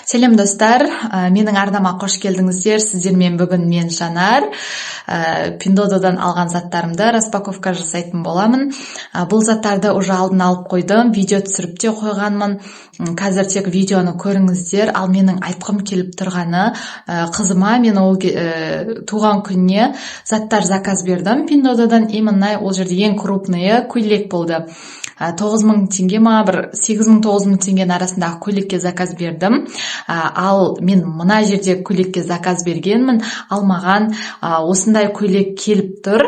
Сәлем достар, менің арнама қош келдіңіздер. Сіздермен бүгін мен Жанар Pindodo'дан алған заттарымды распаковка жасайтын боламын. Бұл заттарды уже алдын алып қойдым, видео түсіріп те қойғанмын. Қазір тек видеоны көріңіздер. Ал менің айтқым келіп тұрғаны, қызыма мен ол туған күніне заттар заказ бердім Pindodo'дан. Именно ол жерде ең крупные көйлек болды. 9.000 теңге ма, бір 8.000-9.000 теңгенің арасындағы көйлекке заказ бердім. Ал мен мына жерде көйлекке заказ бергенмін. Ал маған осындай көйлек келіп тұр.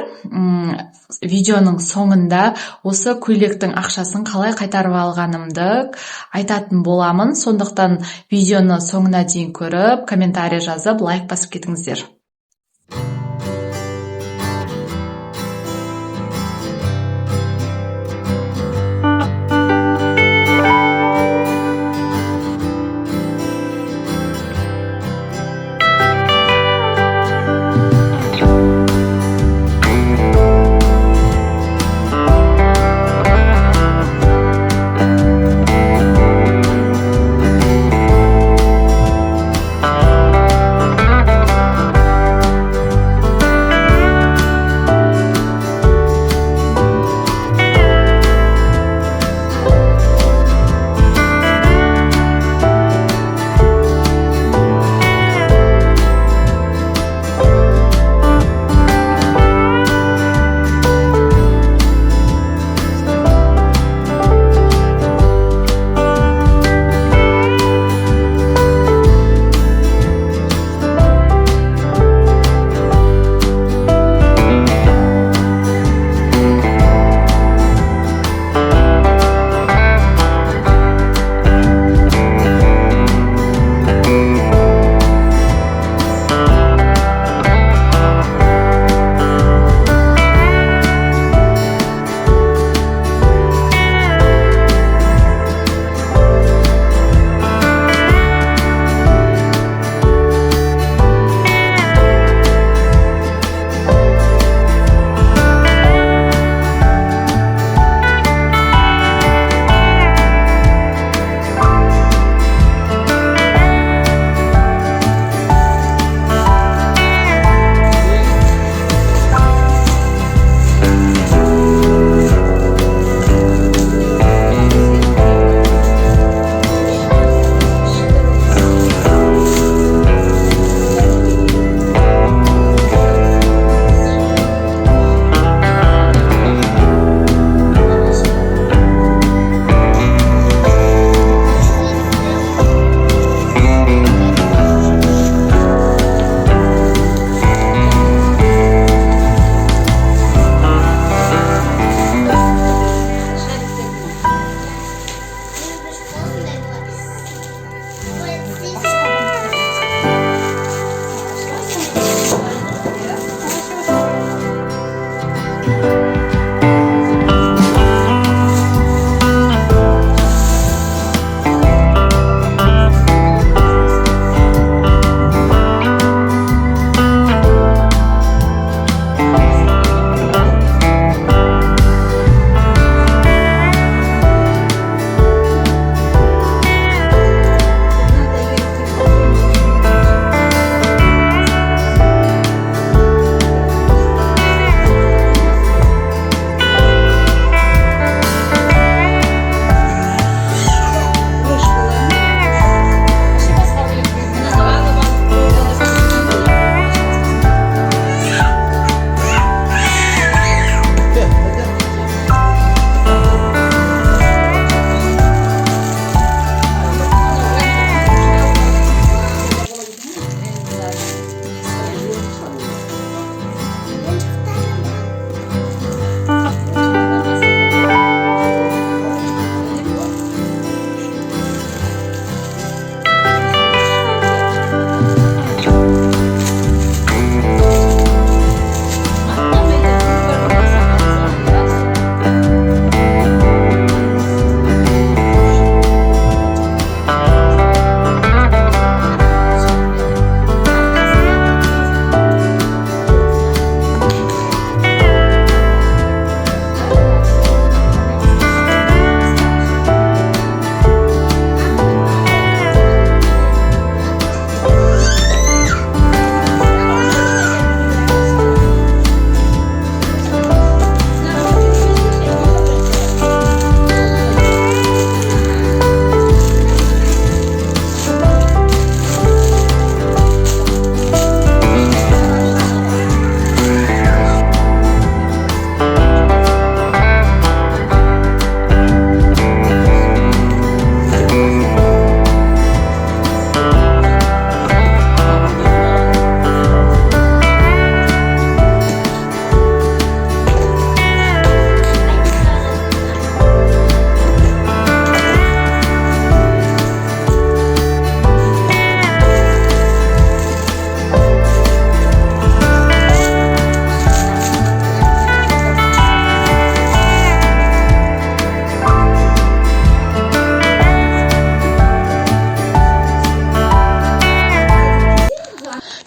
Видеоның соңында осы көйлектің ақшасын қалай қайтарып алғанымды айтатын боламын. Сондықтан видеоны соңына дейін көріп, комментарий жазып, лайк басып кетіңіздер.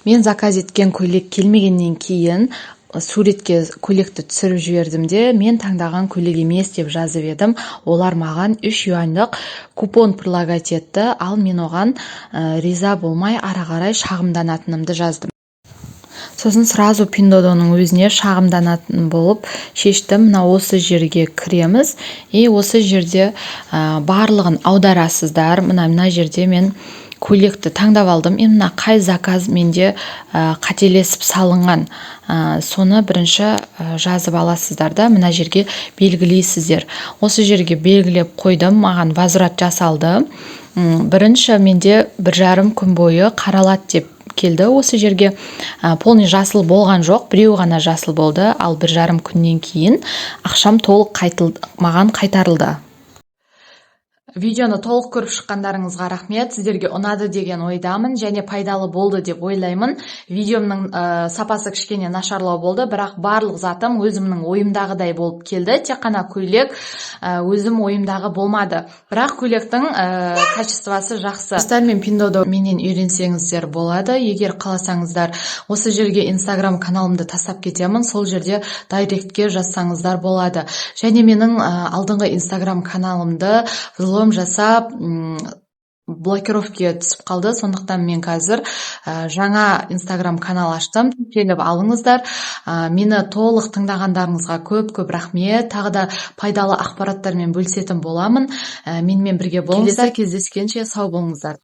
Мен заказ еткен көйлек келмегеннен кейін суретке көйлекті түсіріп жібердім де, мен таңдаған көйлек емес деп жазып едім. Олар маған 3 юаньдық купон предлагать етті, ал мен оған риза болмай ары қарай шағымданатынымды жаздым. Сосын сразу Пиндодоның өзіне шағымданатын болып шештім. Мына осы жерге кіреміз. Осы жерде барлығын аударасыздар. Мына жерде мен көйлекті таңдап алдым. Мына қай заказ менде қателесіп салынған. Соны бірінші жазып аласыздар да, мына жерге белгілейсіздер. Осы жерге белгілеп қойдым. Маған возврат жасалды. Бірінші менде 1,5 күн бойы қаралады деп келді. Осы жерге полный жасыл болған жоқ, біреу ғана жасыл болды, ал 1,5 күннен кейін ақшам толық маған қайтарылды. Видеоны толық көріп шыққандарыңызға рахмет. Сіздерге ұнады деген ойдамын және пайдалы болды деп ойлаймын. Видеомның сапасы кішкене нашарлау болды, бірақ барлық затым өзімнің ойымдағыдай болып келді. Тек қана көйлек өзім ойымдағы болмады. Бірақ көйлектің качествосы жақсы. Достар, мен Пиндодо менен үйренсеңіздер болады. Егер қаласаңыздар, осы жерге Instagram каналымды тастап кетемін. Сол жерде дайректке жазсаңыздар болады. Және менің алдыңғы Instagram каналымды жасап блокировкаға түсіп қалды. Сондықтан мен қазір жаңа Instagram канал аштым. Келіп алыңыздар. Мені толық тыңдағандарыңызға көп рахмет. Тағы да пайдалы ақпараттармен бөлісетін боламын. Менімен бірге болыңыздар. Келесі кездескенше сау болыңыздар.